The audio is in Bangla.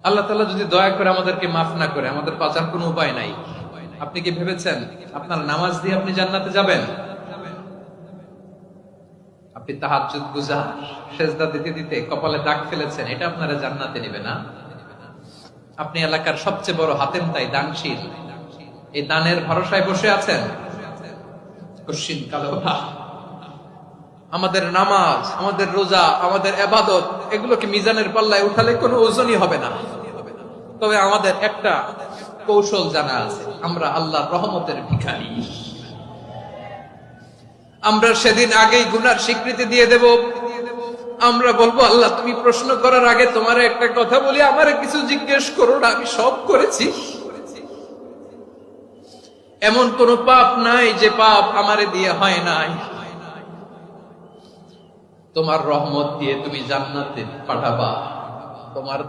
আল্লাহ তাআলা যদি দয়া করে আমাদেরকে মাফ না করে, আমাদের বাঁচার কোনো উপায় নাই। আপনি কি ভেবেছেন আপনার নামাজ দিয়ে আপনি জান্নাতে যাবেন? আপনি তাহাজ্জুদ গুজার, সেজদা দিতে দিতে কপালে দাগ ফেলেছেন, এটা আপনারা জান্নাতে নেবে না? আপনি এলাকার সবচেয়ে বড় হাতেম তাই দানশীল, এই দানের ভরসায় বসে আছেন, কশিন কালো ভাব। আমাদের নামাজ, আমাদের রোজা, আমাদের ইবাদত, এগুলোকে মিজানের পাল্লায় উঠালে কোনো ওজনই হবে না। তবে আমাদের একটা কৌশল জানা আছে, আমরা আল্লাহর রহমতের ভিখারি। আমরা সেদিন আগেই গুনার স্বীকৃতি দিয়ে দেব। আমরা বলবো, আল্লাহ তুমি প্রশ্ন করার আগে তোমার একটা কথা বলি, আমারে কিছু জিজ্ঞেস করো না, আমি সব করেছি। এমন কোন পাপ নাই যে পাপ আমারে দিয়ে হয় নাই। তোমার রহমত দিয়ে তুমি জান্নাতে পাঠাবা, তোমার